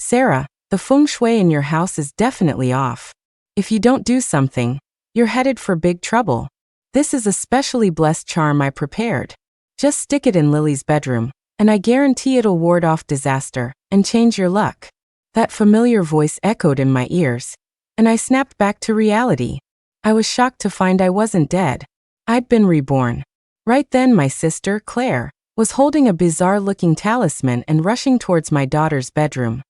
Sarah, the feng shui in your house is definitely off. If you don't do something, you're headed for big trouble. This is a specially blessed charm I prepared. Just stick it in Lily's bedroom, and I guarantee it'll ward off disaster and change your luck." That familiar voice echoed in my ears, and I snapped back to reality. I was shocked to find I wasn't dead. I'd been reborn. Right then my sister, Claire, was holding a bizarre-looking talisman and rushing towards my daughter's bedroom.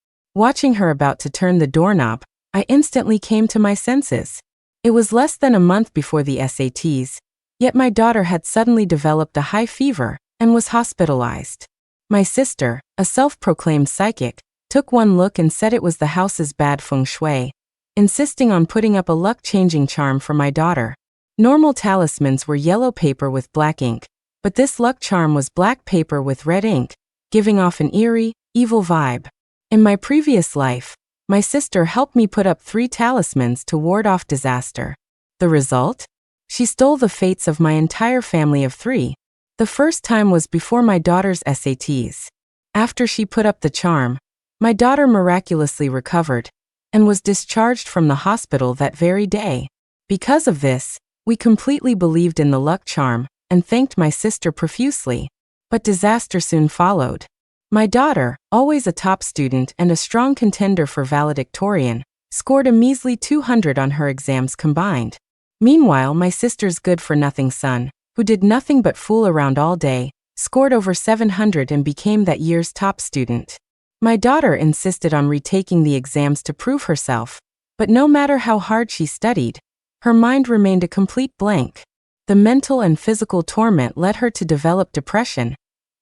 Watching her about to turn the doorknob, I instantly came to my senses. It was less than a month before the SATs, yet my daughter had suddenly developed a high fever and was hospitalized. My sister, a self-proclaimed psychic, took one look and said it was the house's bad feng shui, insisting on putting up a luck-changing charm for my daughter. Normal talismans were yellow paper with black ink, but this luck charm was black paper with red ink, giving off an eerie, evil vibe. In my previous life, my sister helped me put up 3 talismans to ward off disaster. The result? She stole the fates of my entire family of 3. The first time was before my daughter's SATs. After she put up the charm, my daughter miraculously recovered and was discharged from the hospital that very day. Because of this, we completely believed in the luck charm and thanked my sister profusely. But disaster soon followed. My daughter, always a top student and a strong contender for valedictorian, scored a measly 200 on her exams combined. Meanwhile, my sister's good-for-nothing son, who did nothing but fool around all day, scored over 700 and became that year's top student. My daughter insisted on retaking the exams to prove herself, but no matter how hard she studied, her mind remained a complete blank. The mental and physical torment led her to develop depression,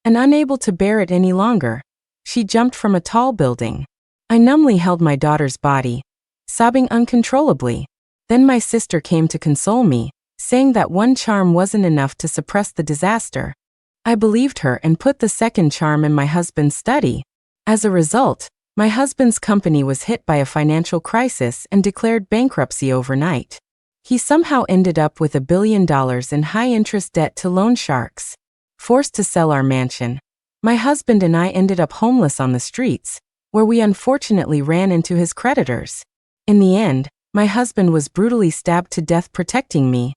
and unable to bear it any longer, she jumped from a tall building. I numbly held my daughter's body, sobbing uncontrollably. Then my sister came to console me, saying that one charm wasn't enough to suppress the disaster. I believed her and put the second charm in my husband's study. As a result, my husband's company was hit by a financial crisis and declared bankruptcy overnight. He somehow ended up with $1 billion in high-interest debt to loan sharks. Forced to sell our mansion, my husband and I ended up homeless on the streets, where we unfortunately ran into his creditors. In the end, my husband was brutally stabbed to death protecting me,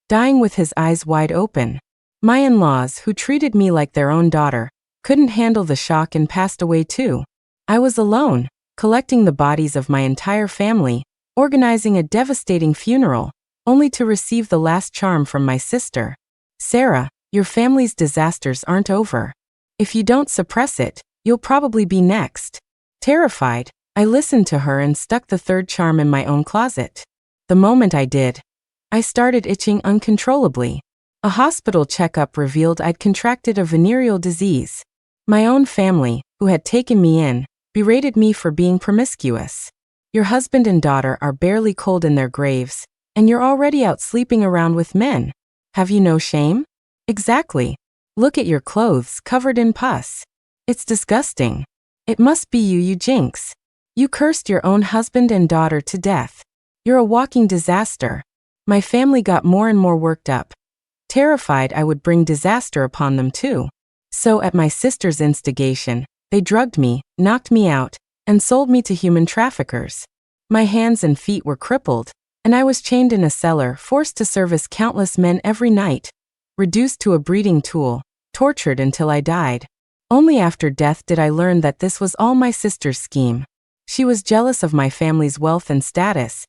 dying with his eyes wide open. My in-laws, who treated me like their own daughter, couldn't handle the shock and passed away too. I was alone, collecting the bodies of my entire family, organizing a devastating funeral, only to receive the last charm from my sister. "Sarah, your family's disasters aren't over. If you don't suppress it, you'll probably be next." Terrified, I listened to her and stuck the third charm in my own closet. The moment I did, I started itching uncontrollably. A hospital checkup revealed I'd contracted a venereal disease. My own family, who had taken me in, berated me for being promiscuous. "Your husband and daughter are barely cold in their graves, and you're already out sleeping around with men. Have you no shame?" "Exactly. Look at your clothes covered in pus. It's disgusting. It must be you, you jinx. You cursed your own husband and daughter to death. You're a walking disaster." My family got more and more worked up, terrified I would bring disaster upon them too. So at my sister's instigation, they drugged me, knocked me out, and sold me to human traffickers. My hands and feet were crippled, and I was chained in a cellar, forced to service countless men every night, reduced to a breeding tool, tortured until I died. Only after death did I learn that this was all my sister's scheme. She was jealous of my family's wealth and status,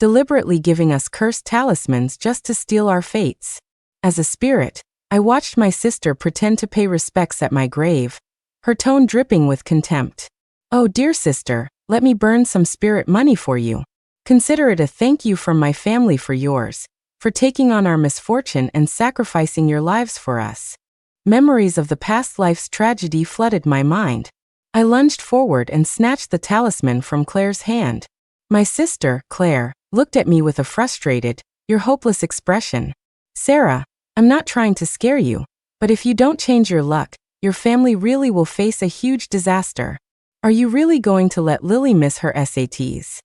deliberately giving us cursed talismans just to steal our fates. As a spirit, I watched my sister pretend to pay respects at my grave, her tone dripping with contempt. "Oh dear sister, let me burn some spirit money for you. Consider it a thank you from my family for yours, for taking on our misfortune and sacrificing your lives for us." Memories of the past life's tragedy flooded my mind. I lunged forward and snatched the talisman from Claire's hand. My sister, Claire, looked at me with a frustrated, "You're hopeless" expression. "Sarah, I'm not trying to scare you, but if you don't change your luck, your family really will face a huge disaster. Are you really going to let Lily miss her SATs?"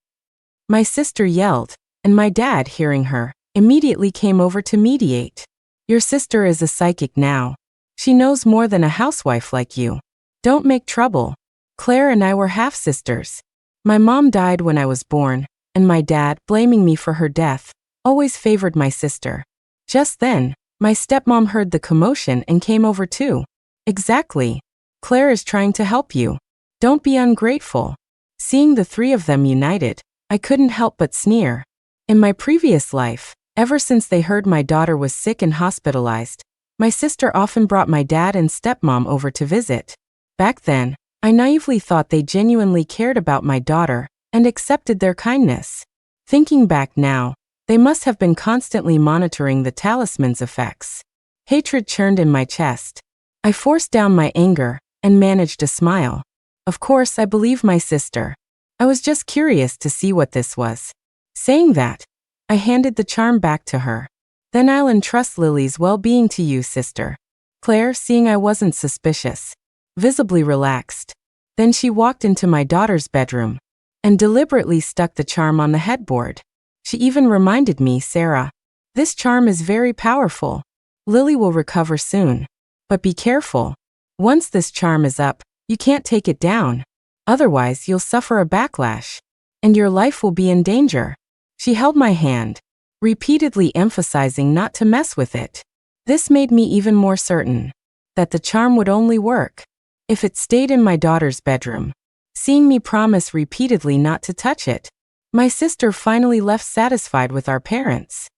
My sister yelled, and my dad, hearing her, immediately came over to mediate. "Your sister is a psychic now. She knows more than a housewife like you. Don't make trouble." Claire and I were half-sisters. My mom died when I was born, and my dad, blaming me for her death, always favored my sister. Just then, my stepmom heard the commotion and came over too. Exactly. Claire is trying to help you. Don't be ungrateful. Seeing the three of them united, I couldn't help but sneer. In my previous life, ever since they heard my daughter was sick and hospitalized, my sister often brought my dad and stepmom over to visit. Back then, I naively thought they genuinely cared about my daughter and accepted their kindness. Thinking back now, they must have been constantly monitoring the talisman's effects. Hatred churned in my chest. I forced down my anger and managed to smile. Of course, I believe my sister. I was just curious to see what this was. Saying that, I handed the charm back to her. Then I'll entrust Lily's well-being to you, sister. Claire, seeing I wasn't suspicious, visibly relaxed. Then she walked into my daughter's bedroom and deliberately stuck the charm on the headboard. She even reminded me, Sarah, this charm is very powerful. Lily will recover soon. But be careful. Once this charm is up, you can't take it down. Otherwise, you'll suffer a backlash, and your life will be in danger. She held my hand, repeatedly emphasizing not to mess with it. This made me even more certain that the charm would only work if it stayed in my daughter's bedroom. Seeing me promise repeatedly not to touch it, my sister finally left satisfied with our parents.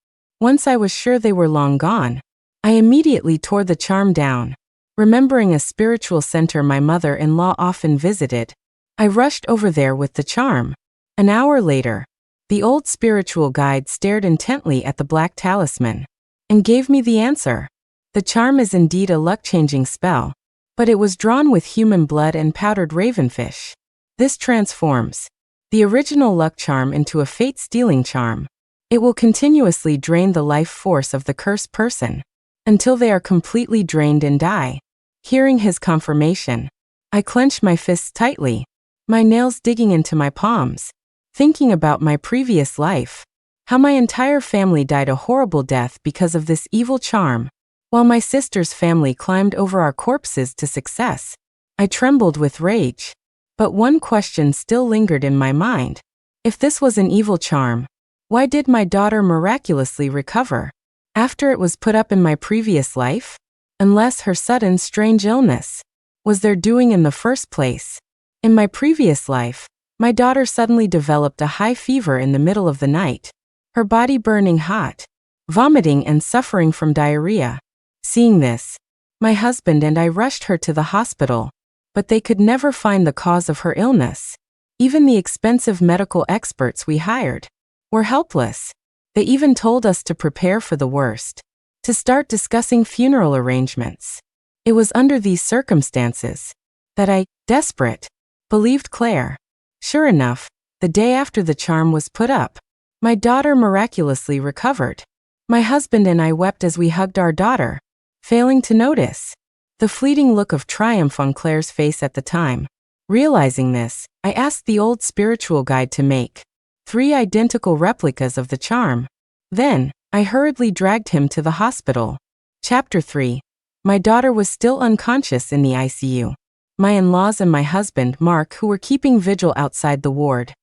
Once I was sure they were long gone, I immediately tore the charm down. Remembering a spiritual center my mother-in-law often visited, I rushed over there with the charm. An hour later, the old spiritual guide stared intently at the black talisman and gave me the answer. The charm is indeed a luck-changing spell, but it was drawn with human blood and powdered ravenfish. This transforms the original luck charm into a fate-stealing charm. It will continuously drain the life force of the cursed person until they are completely drained and die. Hearing his confirmation, I clenched my fists tightly, my nails digging into my palms, thinking about my previous life, how my entire family died a horrible death because of this evil charm, while my sister's family climbed over our corpses to success. I trembled with rage. But one question still lingered in my mind. If this was an evil charm, why did my daughter miraculously recover after it was put up in my previous life? Unless her sudden strange illness was their doing in the first place. In my previous life, my daughter suddenly developed a high fever in the middle of the night, her body burning hot, vomiting and suffering from diarrhea. Seeing this, my husband and I rushed her to the hospital, but they could never find the cause of her illness. Even the expensive medical experts we hired were helpless. They even told us to prepare for the worst, to start discussing funeral arrangements. It was under these circumstances that I, desperate, believed Claire. Sure enough, the day after the charm was put up, my daughter miraculously recovered. My husband and I wept as we hugged our daughter, failing to notice the fleeting look of triumph on Claire's face at the time. Realizing this, I asked the old spiritual guide to make 3 identical replicas of the charm. Then, I hurriedly dragged him to the hospital. Chapter 3. My daughter was still unconscious in the ICU. My in-laws and my husband, Mark, who were keeping vigil outside the ward,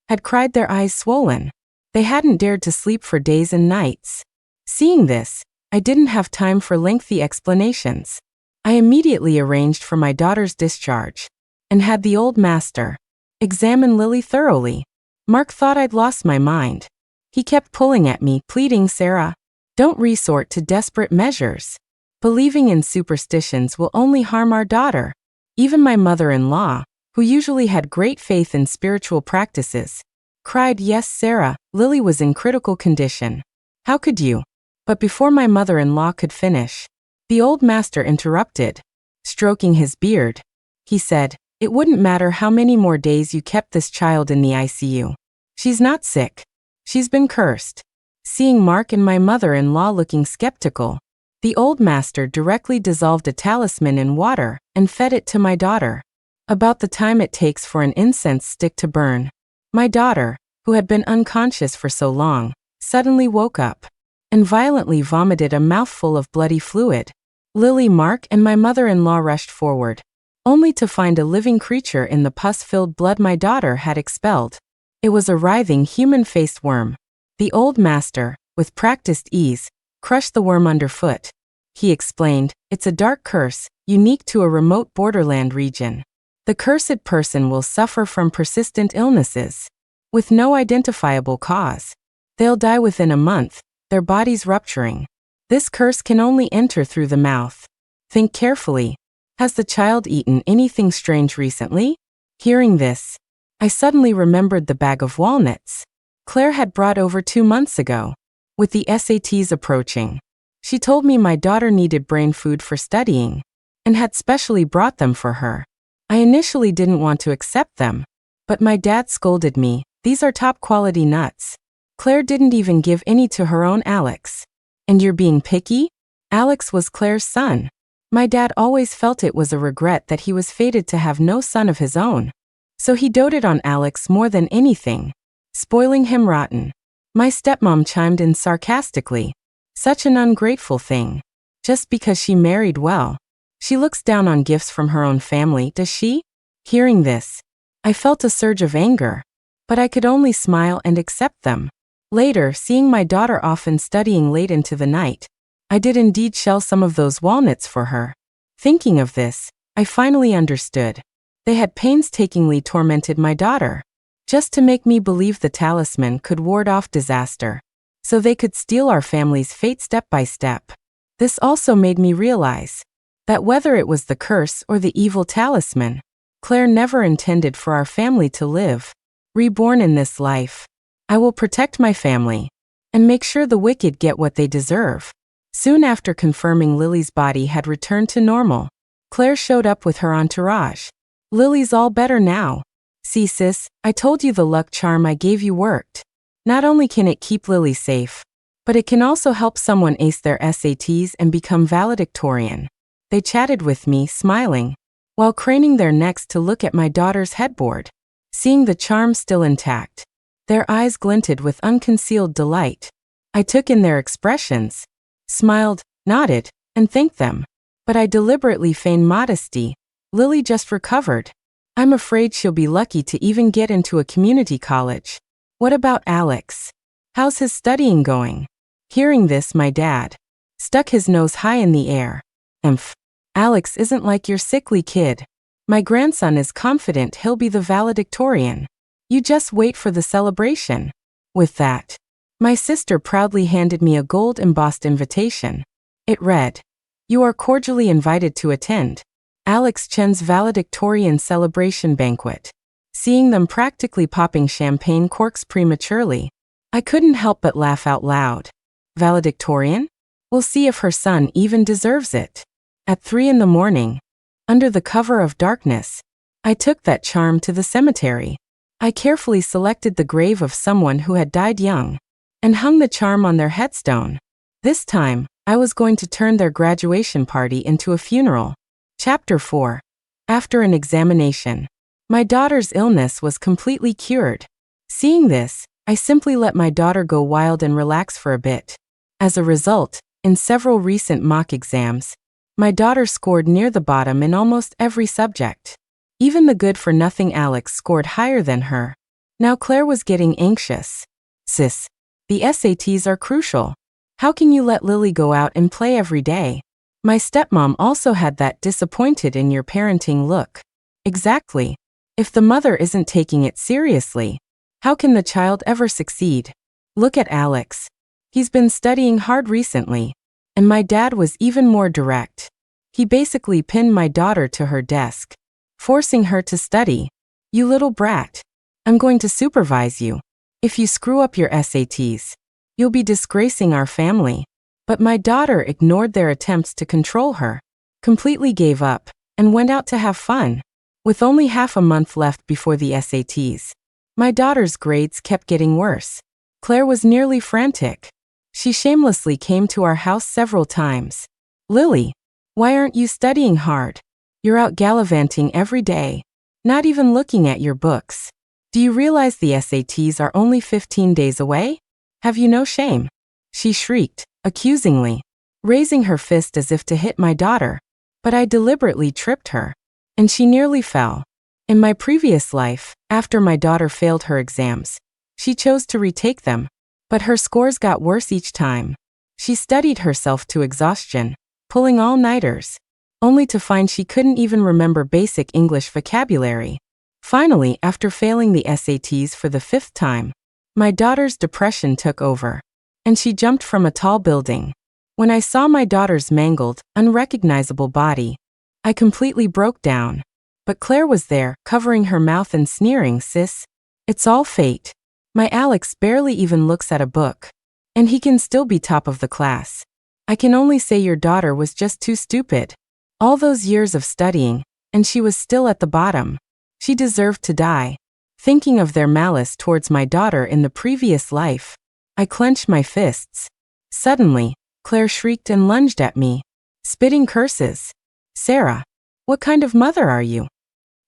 had cried, their eyes swollen. They hadn't dared to sleep for days and nights. Seeing this, I didn't have time for lengthy explanations. I immediately arranged for my daughter's discharge and had the old master examine Lily thoroughly. Mark thought I'd lost my mind. He kept pulling at me, pleading, Sarah, don't resort to desperate measures. Believing in superstitions will only harm our daughter. Even my mother-in-law, who usually had great faith in spiritual practices, cried, yes, Sarah, Lily was in critical condition. How could you? But before my mother-in-law could finish, the old master interrupted. Stroking his beard, he said, it wouldn't matter how many more days you kept this child in the ICU. She's not sick. She's been cursed. Seeing Mark and my mother-in-law looking skeptical, the old master directly dissolved a talisman in water and fed it to my daughter. About the time it takes for an incense stick to burn, my daughter, who had been unconscious for so long, suddenly woke up and violently vomited a mouthful of bloody fluid. Lily, Mark, and my mother-in-law rushed forward. only to find a living creature in the pus-filled blood my daughter had expelled. It was a writhing, human-faced worm. The old master, with practiced ease, crushed the worm underfoot. He explained, "It's a dark curse, unique to a remote borderland region. The cursed person will suffer from persistent illnesses, with no identifiable cause. They'll die within a month, their bodies rupturing. This curse can only enter through the mouth. Think carefully. Has the child eaten anything strange recently?" Hearing this, I suddenly remembered the bag of walnuts Claire had brought over 2 months ago. With the SATs approaching, she told me my daughter needed brain food for studying, and had specially brought them for her. I initially didn't want to accept them, but my dad scolded me. "These are top-quality nuts. Claire didn't even give any to her own Alex. And you're being picky?" Alex was Claire's son. My dad always felt it was a regret that he was fated to have no son of his own. So he doted on Alex more than anything, spoiling him rotten. My stepmom chimed in sarcastically. "Such an ungrateful thing. Just because she married well. She looks down on gifts from her own family, does she?" Hearing this, I felt a surge of anger, but I could only smile and accept them. Later, seeing my daughter often studying late into the night, I did indeed shell some of those walnuts for her. Thinking of this, I finally understood. They had painstakingly tormented my daughter, just to make me believe the talisman could ward off disaster, so they could steal our family's fate step by step. This also made me realize that whether it was the curse or the evil talisman, Claire never intended for our family to live. Reborn in this life, I will protect my family and make sure the wicked get what they deserve. Soon after confirming Lily's body had returned to normal, Claire showed up with her entourage. "Lily's all better now. See sis, I told you the luck charm I gave you worked. Not only can it keep Lily safe, but it can also help someone ace their SATs and become valedictorian." They chatted with me, smiling, while craning their necks to look at my daughter's headboard. Seeing the charm still intact, their eyes glinted with unconcealed delight. I took in their expressions, smiled, nodded, and thanked them. But I deliberately feigned modesty. "Lily just recovered. I'm afraid she'll be lucky to even get into a community college. What about Alex? How's his studying going?" Hearing this, my dad stuck his nose high in the air. "Umph. Alex isn't like your sickly kid. My grandson is confident he'll be the valedictorian. You just wait for the celebration." With that, my sister proudly handed me a gold-embossed invitation. It read, "You are cordially invited to attend Alex Chen's valedictorian celebration banquet." Seeing them practically popping champagne corks prematurely, I couldn't help but laugh out loud. Valedictorian? We'll see if her son even deserves it. At 3 in the morning, under the cover of darkness, I took that charm to the cemetery. I carefully selected the grave of someone who had died young, and hung the charm on their headstone. This time, I was going to turn their graduation party into a funeral. Chapter 4. After an examination, my daughter's illness was completely cured. Seeing this, I simply let my daughter go wild and relax for a bit. As a result, in several recent mock exams, my daughter scored near the bottom in almost every subject. Even the good-for-nothing Alex scored higher than her. Now Claire was getting anxious. "Sis, the SATs are crucial. How can you let Lily go out and play every day?" My stepmom also had that disappointed in your parenting look. Exactly. If the mother isn't taking it seriously, how can the child ever succeed? Look at Alex. He's been studying hard recently. And my dad was even more direct. He basically pinned my daughter to her desk, forcing her to study. "You little brat. I'm going to supervise you. If you screw up your SATs, you'll be disgracing our family." But my daughter ignored their attempts to control her, completely gave up, and went out to have fun. With only half a month left before the SATs, my daughter's grades kept getting worse. Claire was nearly frantic. She shamelessly came to our house several times. "Lily, why aren't you studying hard? You're out gallivanting every day, not even looking at your books. Do you realize the SATs are only 15 days away? Have you no shame?" She shrieked, accusingly, raising her fist as if to hit my daughter, but I deliberately tripped her. and she nearly fell. In my previous life, after my daughter failed her exams, she chose to retake them, but her scores got worse each time. She studied herself to exhaustion, pulling all-nighters, only to find she couldn't even remember basic English vocabulary. Finally, after failing the SATs for the 5th time, my daughter's depression took over, and she jumped from a tall building. When I saw my daughter's mangled, unrecognizable body, I completely broke down. But Claire was there, covering her mouth and sneering, "Sis, it's all fate. My Alex barely even looks at a book, and he can still be top of the class. I can only say your daughter was just too stupid. All those years of studying, and she was still at the bottom. She deserved to die." Thinking of their malice towards my daughter in the previous life, I clenched my fists. Suddenly, Claire shrieked and lunged at me, spitting curses. "Sarah, what kind of mother are you?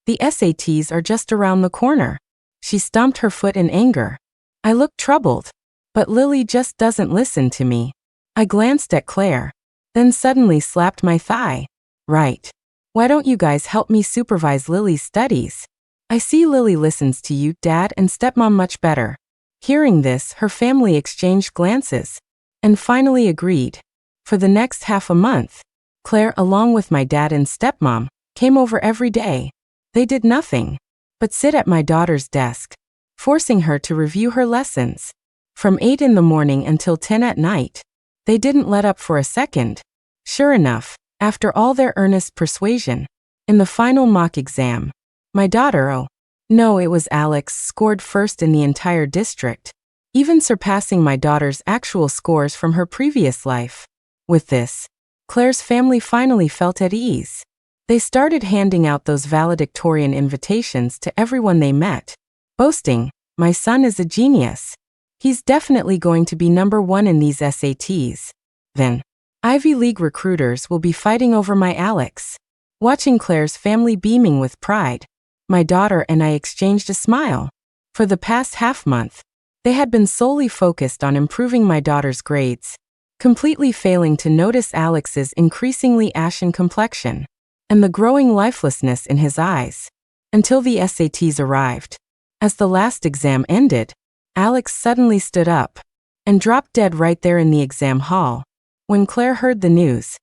The SATs are just around the corner." She stomped her foot in anger. I looked troubled, but Lily just doesn't listen to me. I glanced at Claire, then suddenly slapped my thigh. "Right. Why don't you guys help me supervise Lily's studies? I see Lily listens to you, Dad and Stepmom, much better." Hearing this, her family exchanged glances, and finally agreed. For the next half a month, Claire, along with my dad and stepmom, came over every day. They did nothing but sit at my daughter's desk, forcing her to review her lessons. From 8 in the morning until 10 at night, they didn't let up for a second. Sure enough, after all their earnest persuasion, in the final mock exam, my daughter, oh no, it was Alex, scored first in the entire district, even surpassing my daughter's actual scores from her previous life. With this, Claire's family finally felt at ease. They started handing out those valedictorian invitations to everyone they met, boasting, "My son is a genius. He's definitely going to be #1 in these SATs." Then, Ivy League recruiters will be fighting over my Alex. Watching Claire's family beaming with pride, my daughter and I exchanged a smile. For the past half-month, they had been solely focused on improving my daughter's grades, completely failing to notice Alex's increasingly ashen complexion and the growing lifelessness in his eyes, until the SATs arrived. As the last exam ended, Alex suddenly stood up and dropped dead right there in the exam hall. When Claire heard the news,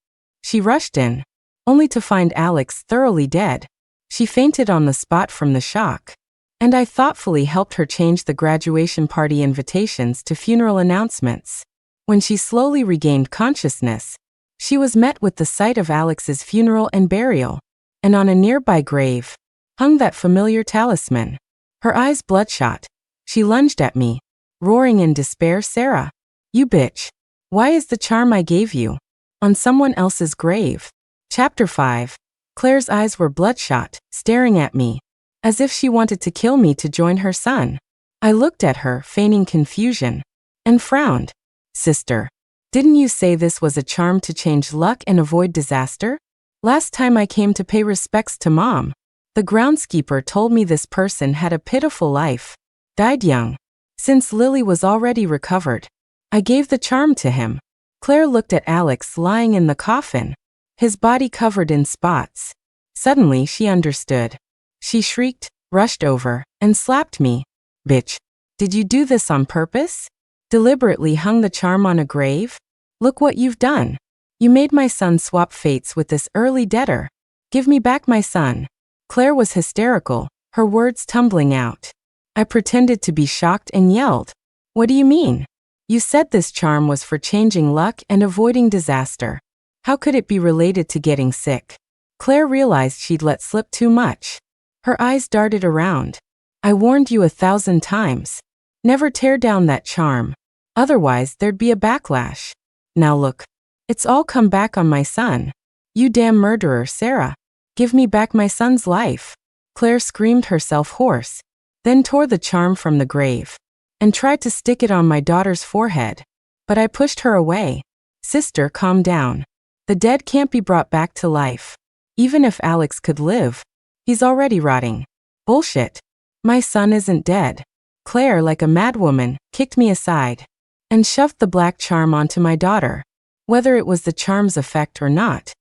she rushed in, only to find Alex thoroughly dead. She fainted on the spot from the shock, and I thoughtfully helped her change the graduation party invitations to funeral announcements. When she slowly regained consciousness, she was met with the sight of Alex's funeral and burial, and on a nearby grave hung that familiar talisman. Her eyes bloodshot, she lunged at me, roaring in despair, "Sarah, you bitch. Why is the charm I gave you on someone else's grave?" Chapter 5. Claire's eyes were bloodshot, staring at me, as if she wanted to kill me to join her son. I looked at her, feigning confusion, and frowned. "Sister, didn't you say this was a charm to change luck and avoid disaster? Last time I came to pay respects to Mom, the groundskeeper told me this person had a pitiful life, died young. Since Lily was already recovered, I gave the charm to him." Claire looked at Alex lying in the coffin, his body covered in spots. Suddenly she understood. She shrieked, rushed over, and slapped me. "Bitch, did you do this on purpose? Deliberately hung the charm on a grave? Look what you've done. You made my son swap fates with this early deader. Give me back my son." Claire was hysterical, her words tumbling out. I pretended to be shocked and yelled, "What do you mean? You said this charm was for changing luck and avoiding disaster. How could it be related to getting sick?" Claire realized she'd let slip too much. Her eyes darted around. "I warned you 1,000 times. Never tear down that charm. Otherwise there'd be a backlash. Now look, it's all come back on my son. You damn murderer, Sarah. Give me back my son's life." Claire screamed herself hoarse, then tore the charm from the grave and tried to stick it on my daughter's forehead. But I pushed her away. "Sister, calm down. The dead can't be brought back to life. Even if Alex could live, he's already rotting." "Bullshit. My son isn't dead." Claire, like a madwoman, kicked me aside and shoved the black charm onto my daughter. Whether it was the charm's effect or not,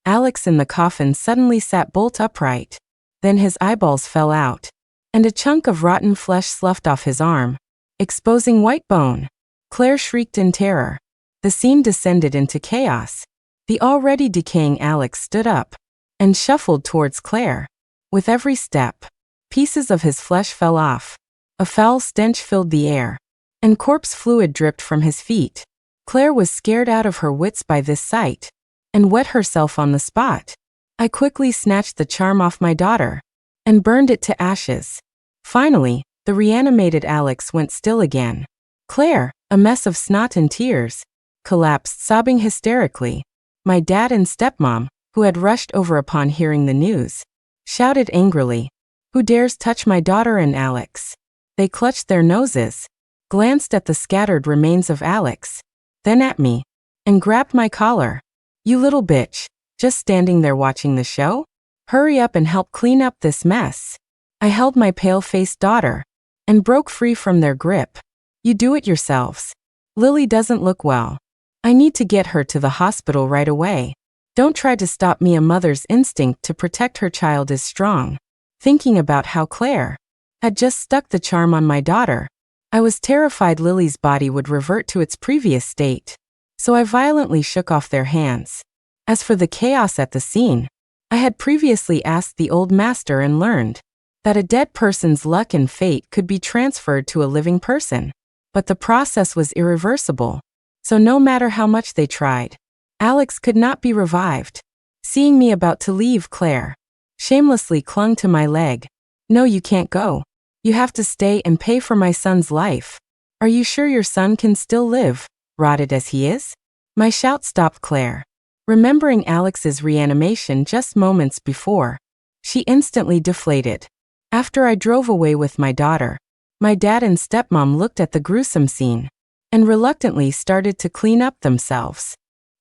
Alex in the coffin suddenly sat bolt upright. Then his eyeballs fell out, and a chunk of rotten flesh sloughed off his arm, exposing white bone. Claire shrieked in terror. The scene descended into chaos. The already decaying Alex stood up and shuffled towards Claire. With every step, pieces of his flesh fell off. A foul stench filled the air, and corpse fluid dripped from his feet. Claire was scared out of her wits by this sight, and wet herself on the spot. I quickly snatched the charm off my daughter and burned it to ashes. Finally, the reanimated Alex went still again. Claire, a mess of snot and tears, collapsed sobbing hysterically. My dad and stepmom, who had rushed over upon hearing the news, shouted angrily, "Who dares touch my daughter and Alex?" They clutched their noses, glanced at the scattered remains of Alex, then at me, and grabbed my collar. "You little bitch, just standing there watching the show? Hurry up and help clean up this mess." I held my pale-faced daughter and broke free from their grip. "You do it yourselves. Lily doesn't look well. I need to get her to the hospital right away. Don't try to stop me." A mother's instinct to protect her child is strong. Thinking about how Claire had just stuck the charm on my daughter, I was terrified Lily's body would revert to its previous state, so I violently shook off their hands. As for the chaos at the scene, I had previously asked the old master and learned that a dead person's luck and fate could be transferred to a living person, but the process was irreversible, so no matter how much they tried, Alex could not be revived. Seeing me about to leave, Claire shamelessly clung to my leg. "No, you can't go. You have to stay and pay for my son's life. Are you sure your son can still live, rotted as he is?" My shout stopped Claire. Remembering Alex's reanimation just moments before, she instantly deflated. After I drove away with my daughter, my dad and stepmom looked at the gruesome scene and reluctantly started to clean up themselves.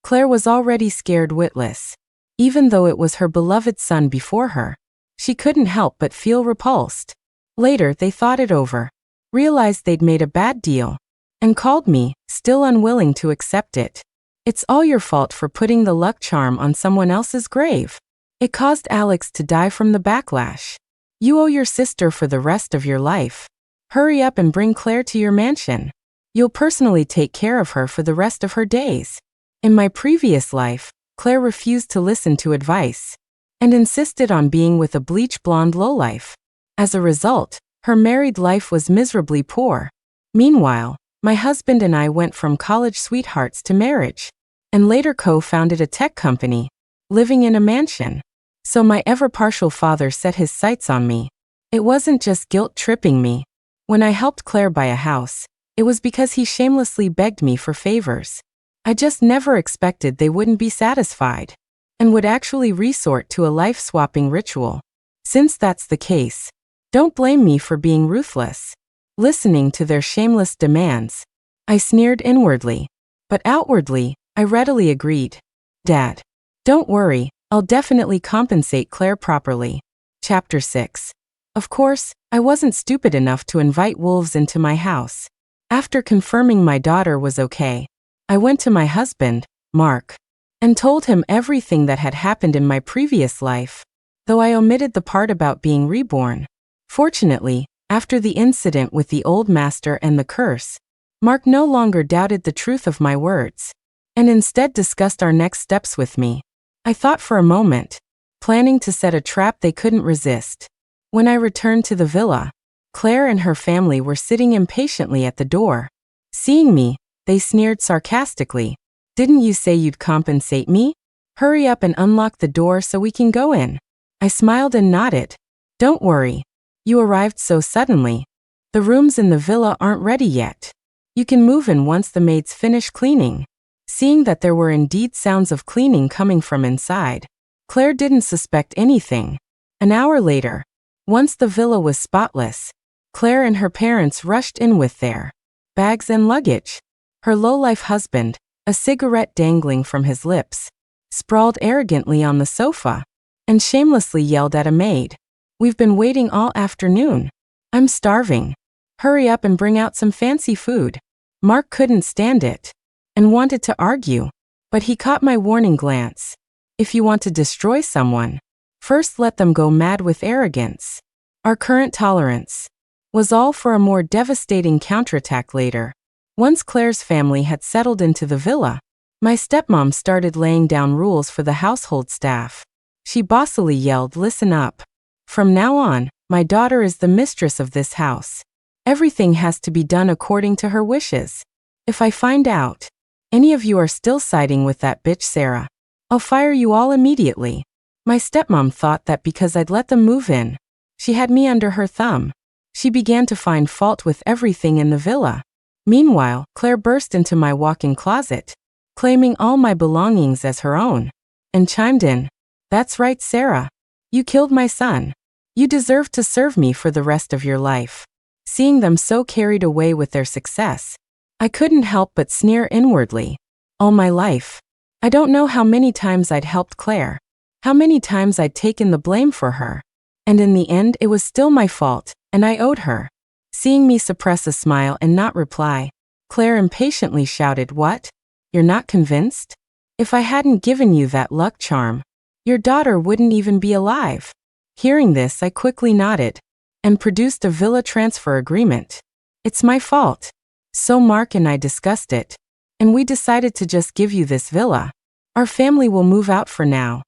Claire was already scared witless. Even though it was her beloved son before her, she couldn't help but feel repulsed. Later, they thought it over, realized they'd made a bad deal, and called me, still unwilling to accept it. "It's all your fault for putting the luck charm on someone else's grave. It caused Alex to die from the backlash. You owe your sister for the rest of your life. Hurry up and bring Claire to your mansion. You'll personally take care of her for the rest of her days." In my previous life, Claire refused to listen to advice and insisted on being with a bleach blonde lowlife. As a result, her married life was miserably poor. Meanwhile, my husband and I went from college sweethearts to marriage, and later co-founded a tech company, living in a mansion. So my ever-partial father set his sights on me. It wasn't just guilt-tripping me. When I helped Claire buy a house, it was because he shamelessly begged me for favors. I just never expected they wouldn't be satisfied and would actually resort to a life-swapping ritual. Since that's the case, don't blame me for being ruthless. Listening to their shameless demands, I sneered inwardly, but outwardly, I readily agreed. "Dad, don't worry, I'll definitely compensate Claire properly." Chapter 6. Of course, I wasn't stupid enough to invite wolves into my house. After confirming my daughter was okay, I went to my husband, Mark, and told him everything that had happened in my previous life, though I omitted the part about being reborn. Fortunately, after the incident with the old master and the curse, Mark no longer doubted the truth of my words, and instead discussed our next steps with me. I thought for a moment, planning to set a trap they couldn't resist. When I returned to the villa, Claire and her family were sitting impatiently at the door. Seeing me, they sneered sarcastically. "Didn't you say you'd compensate me? Hurry up and unlock the door so we can go in." I smiled and nodded. "Don't worry. You arrived so suddenly. The rooms in the villa aren't ready yet. You can move in once the maids finish cleaning." Seeing that there were indeed sounds of cleaning coming from inside, Claire didn't suspect anything. An hour later, once the villa was spotless, Claire and her parents rushed in with their bags and luggage. Her low-life husband, a cigarette dangling from his lips, sprawled arrogantly on the sofa and shamelessly yelled at a maid. "We've been waiting all afternoon. I'm starving. Hurry up and bring out some fancy food." Mark couldn't stand it and wanted to argue, but he caught my warning glance If you want to destroy someone, first let them go mad with arrogance. Our current tolerance was all for a more devastating counterattack later. Once Claire's family had settled into the villa, my stepmom started laying down rules for the household staff. She bossily yelled, "Listen up. From now on, my daughter is the mistress of this house. Everything has to be done according to her wishes. If I find out any of you are still siding with that bitch Sarah, I'll fire you all immediately." My stepmom thought that because I'd let them move in, she had me under her thumb. She began to find fault with everything in the villa. Meanwhile, Claire burst into my walk-in closet, claiming all my belongings as her own, and chimed in, "That's right, Sarah. You killed my son. You deserve to serve me for the rest of your life." Seeing them so carried away with their success, I couldn't help but sneer inwardly. All my life, I don't know how many times I'd helped Claire, how many times I'd taken the blame for her, and in the end it was still my fault, and I owed her. Seeing me suppress a smile and not reply, Claire impatiently shouted, "What? You're not convinced? If I hadn't given you that luck charm, your daughter wouldn't even be alive." Hearing this, I quickly nodded and produced a villa transfer agreement. "It's my fault. So Mark and I discussed it, and we decided to just give you this villa. Our family will move out for now."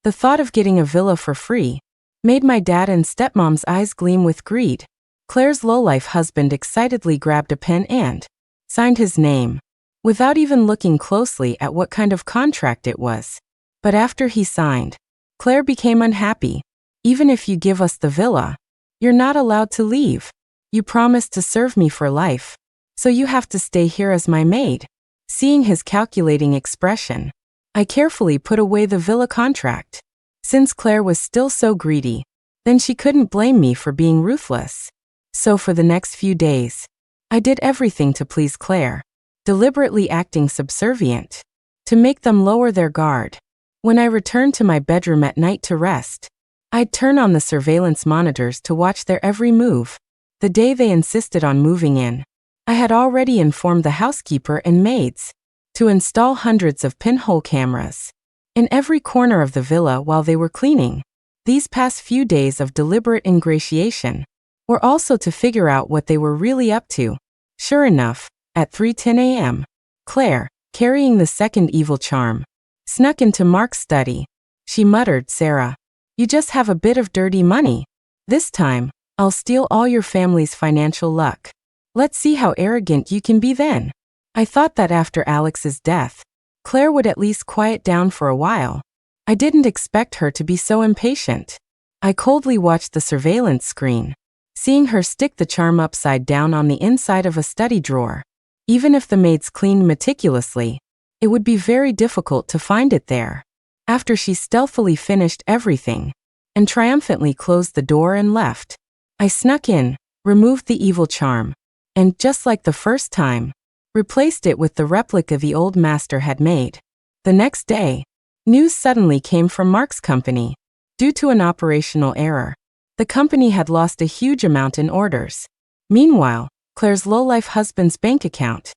The thought of getting a villa for free made my dad and stepmom's eyes gleam with greed. Claire's lowlife husband excitedly grabbed a pen and signed his name, without even looking closely at what kind of contract it was. But after he signed, Claire became unhappy. "Even if you give us the villa, you're not allowed to leave. You promised to serve me for life, so you have to stay here as my maid." Seeing his calculating expression, I carefully put away the villa contract. Since Claire was still so greedy, then she couldn't blame me for being ruthless. So for the next few days, I did everything to please Claire, deliberately acting subservient, to make them lower their guard. When I returned to my bedroom at night to rest, I'd turn on the surveillance monitors to watch their every move. The day they insisted on moving in, I had already informed the housekeeper and maids to install hundreds of pinhole cameras in every corner of the villa while they were cleaning. These past few days of deliberate ingratiation were also to figure out what they were really up to. Sure enough, at 3:10 a.m., Claire, carrying the second evil charm, snuck into Mark's study. She muttered, "Sarah, you just have a bit of dirty money. This time, I'll steal all your family's financial luck. Let's see how arrogant you can be then." I thought that after Alex's death, Claire would at least quiet down for a while. I didn't expect her to be so impatient. I coldly watched the surveillance screen, seeing her stick the charm upside down on the inside of a study drawer. Even if the maids cleaned meticulously, it would be very difficult to find it there. After she stealthily finished everything and triumphantly closed the door and left, I snuck in, removed the evil charm, and just like the first time, replaced it with the replica the old master had made. The next day, news suddenly came from Mark's company. Due to an operational error, the company had lost a huge amount in orders. Meanwhile, Claire's lowlife husband's bank account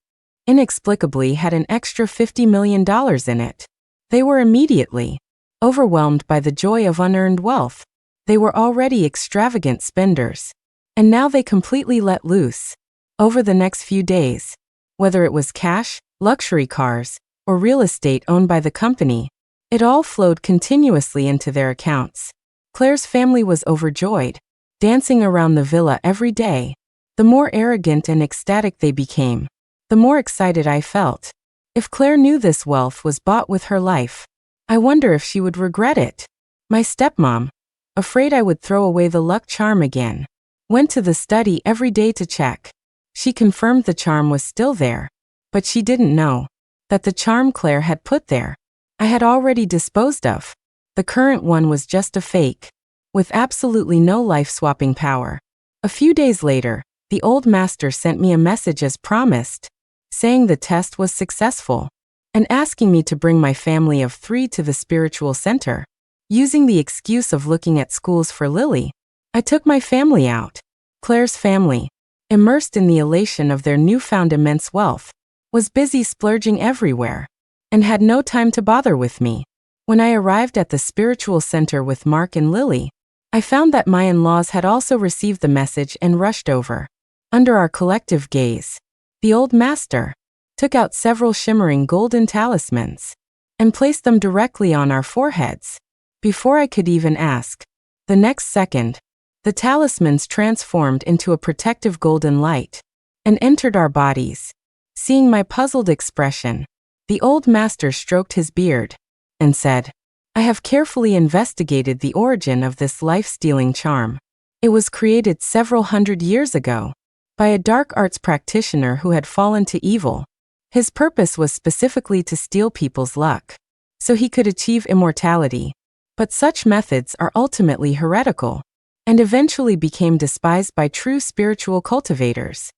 inexplicably had an extra $50 million in it. They were immediately overwhelmed by the joy of unearned wealth. They were already extravagant spenders, and now they completely let loose. Over the next few days, whether it was cash, luxury cars, or real estate owned by the company, it all flowed continuously into their accounts. Claire's family was overjoyed, dancing around the villa every day. The more arrogant and ecstatic they became, the more excited I felt. If Claire knew this wealth was bought with her life, I wonder if she would regret it. My stepmom, afraid I would throw away the luck charm again, went to the study every day to check. She confirmed the charm was still there, but she didn't know that the charm Claire had put there, I had already disposed of. The current one was just a fake, with absolutely no life-swapping power. A few days later, the old master sent me a message as promised, saying the test was successful, and asking me to bring my family of 3 to the spiritual center. Using the excuse of looking at schools for Lily, I took my family out. Claire's family, immersed in the elation of their newfound immense wealth, was busy splurging everywhere, and had no time to bother with me. When I arrived at the spiritual center with Mark and Lily, I found that my in-laws had also received the message and rushed over. Under our collective gaze, the old master took out several shimmering golden talismans and placed them directly on our foreheads. Before I could even ask, the next second, the talismans transformed into a protective golden light and entered our bodies. Seeing my puzzled expression, the old master stroked his beard and said, "I have carefully investigated the origin of this life-stealing charm. It was created several hundred years ago by a dark arts practitioner who had fallen to evil. His purpose was specifically to steal people's luck, so he could achieve immortality. But such methods are ultimately heretical and eventually became despised by true spiritual cultivators.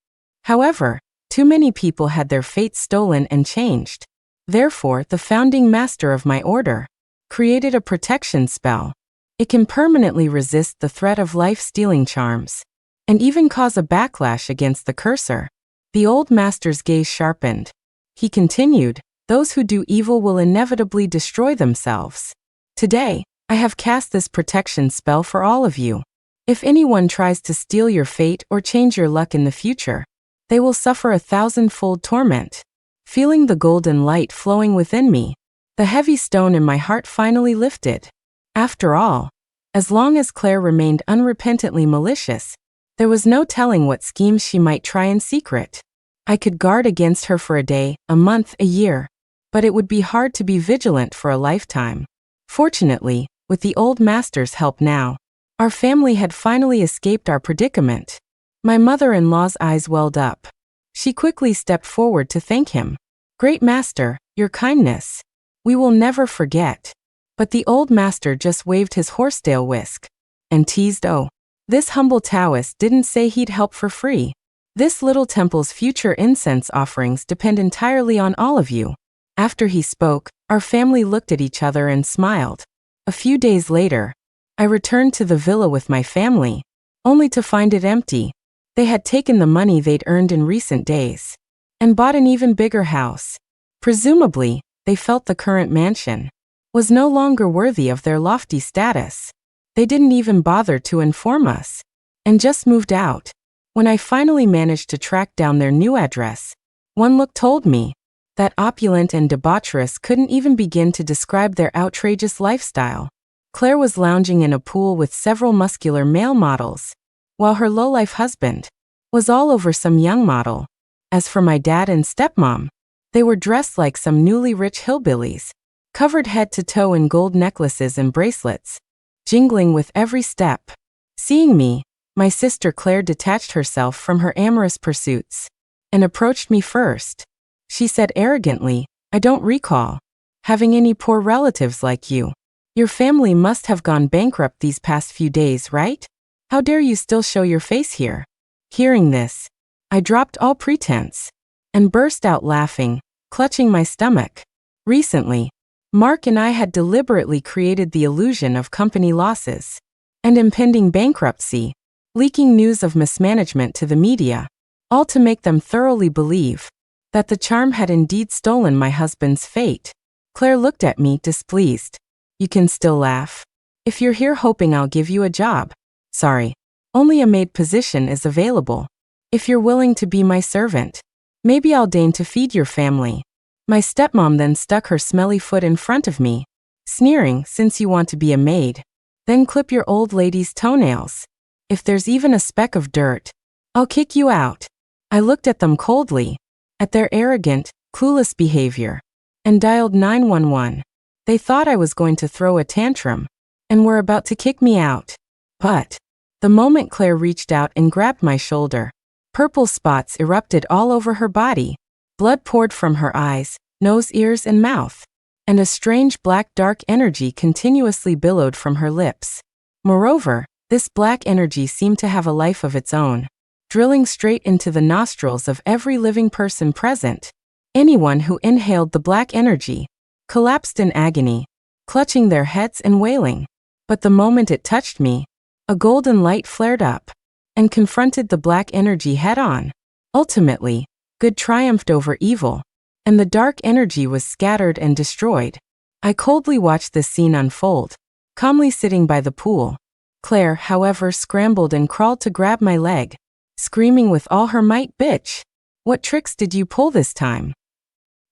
However, too many people had their fates stolen and changed. Therefore, the founding master of my order created a protection spell. It can permanently resist the threat of life-stealing charms and even cause a backlash against the cursor." The old master's gaze sharpened. He continued, "Those who do evil will inevitably destroy themselves. Today, I have cast this protection spell for all of you. If anyone tries to steal your fate or change your luck in the future, they will suffer 1,000-fold torment." Feeling the golden light flowing within me, the heavy stone in my heart finally lifted. After all, as long as Claire remained unrepentantly malicious, there was no telling what schemes she might try in secret. I could guard against her for a day, a month, a year, but it would be hard to be vigilant for a lifetime. Fortunately, with the old master's help now, our family had finally escaped our predicament. My mother-in-law's eyes welled up. She quickly stepped forward to thank him. "Great master, your kindness. We will never forget." But the old master just waved his horsetail whisk and teased, "Oh, this humble Taoist didn't say he'd help for free. This little temple's future incense offerings depend entirely on all of you." After he spoke, our family looked at each other and smiled. A few days later, I returned to the villa with my family, only to find it empty. They had taken the money they'd earned in recent days and bought an even bigger house. Presumably, they felt the current mansion was no longer worthy of their lofty status. They didn't even bother to inform us and just moved out. When I finally managed to track down their new address, one look told me that opulent and debaucherous couldn't even begin to describe their outrageous lifestyle. Claire was lounging in a pool with several muscular male models, while her lowlife husband was all over some young model. As for my dad and stepmom, they were dressed like some newly rich hillbillies, covered head to toe in gold necklaces and bracelets, jingling with every step. Seeing me, my sister Claire detached herself from her amorous pursuits and approached me first. She said arrogantly, "I don't recall having any poor relatives like you. Your family must have gone bankrupt these past few days, right? How dare you still show your face here?" Hearing this, I dropped all pretense and burst out laughing, clutching my stomach. Recently, Mark and I had deliberately created the illusion of company losses and impending bankruptcy, leaking news of mismanagement to the media, all to make them thoroughly believe that the charm had indeed stolen my husband's fate. Claire looked at me displeased. "You can still laugh. If you're here hoping I'll give you a job, sorry, only a maid position is available. If you're willing to be my servant, maybe I'll deign to feed your family." My stepmom then stuck her smelly foot in front of me, sneering, "Since you want to be a maid, then clip your old lady's toenails. If there's even a speck of dirt, I'll kick you out." I looked at them coldly, at their arrogant, clueless behavior, and dialed 911. They thought I was going to throw a tantrum and were about to kick me out. But the moment Claire reached out and grabbed my shoulder, purple spots erupted all over her body. Blood poured from her eyes, nose, ears, and mouth, and a strange black dark energy continuously billowed from her lips. Moreover, this black energy seemed to have a life of its own, drilling straight into the nostrils of every living person present. Anyone who inhaled the black energy collapsed in agony, clutching their heads and wailing. But the moment it touched me, a golden light flared up and confronted the black energy head-on. Ultimately, good triumphed over evil, and the dark energy was scattered and destroyed. I coldly watched this scene unfold, calmly sitting by the pool. Claire, however, scrambled and crawled to grab my leg, screaming with all her might, "Bitch! What tricks did you pull this time?"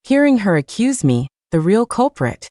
Hearing her accuse me, the real culprit,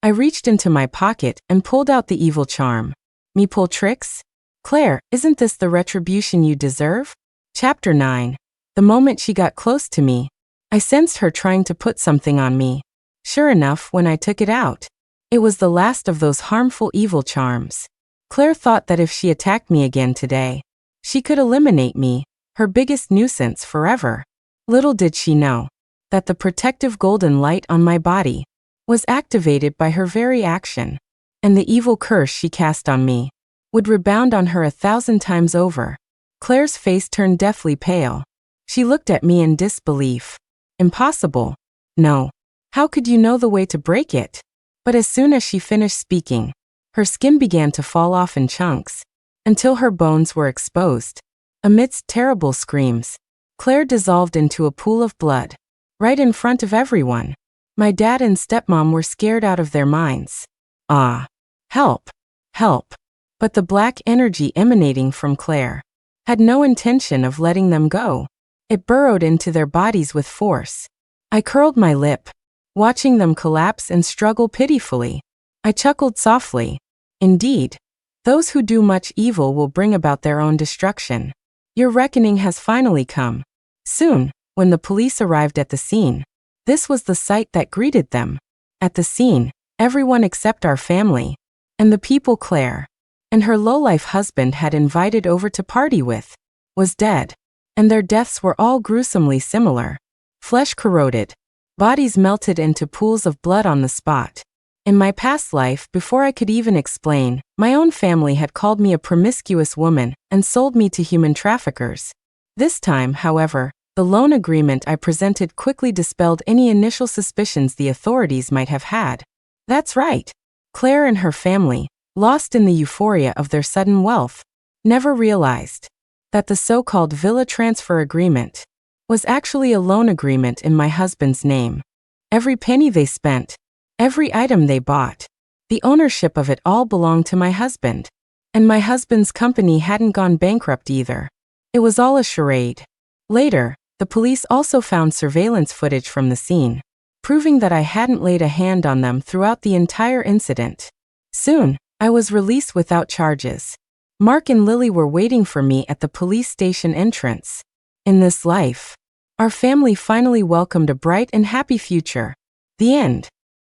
I reached into my pocket and pulled out the evil charm. Me pull tricks? Claire, isn't this the retribution you deserve? Chapter 9. The moment she got close to me, I sensed her trying to put something on me. Sure enough, when I took it out, it was the last of those harmful evil charms. Claire thought that if she attacked me again today, she could eliminate me, her biggest nuisance, forever. Little did she know that the protective golden light on my body was activated by her very action, and the evil curse she cast on me would rebound on her 1,000 times over. Claire's face turned deathly pale. She looked at me in disbelief. Impossible. No. How could you know the way to break it? But as soon as she finished speaking, her skin began to fall off in chunks, until her bones were exposed. Amidst terrible screams, Claire dissolved into a pool of blood, right in front of everyone. My dad and stepmom were scared out of their minds. Ah. Help. Help. But the black energy emanating from Claire had no intention of letting them go. It burrowed into their bodies with force. I curled my lip, watching them collapse and struggle pitifully. I chuckled softly. Indeed, those who do much evil will bring about their own destruction. Your reckoning has finally come. Soon, when the police arrived at the scene, this was the sight that greeted them. At the scene, everyone except our family, and the people Claire and her lowlife husband had invited over to party with, was dead, and their deaths were all gruesomely similar. Flesh corroded, bodies melted into pools of blood on the spot. In my past life, before I could even explain, my own family had called me a promiscuous woman and sold me to human traffickers. This time, however, the loan agreement I presented quickly dispelled any initial suspicions the authorities might have had. That's right. Claire and her family, lost in the euphoria of their sudden wealth, never realized that the so-called villa transfer agreement was actually a loan agreement in my husband's name. Every penny they spent, every item they bought, the ownership of it all belonged to my husband. And my husband's company hadn't gone bankrupt either. It was all a charade. Later, the police also found surveillance footage from the scene, proving that I hadn't laid a hand on them throughout the entire incident. Soon, I was released without charges. Mark and Lily were waiting for me at the police station entrance. In this life, our family finally welcomed a bright and happy future. The end.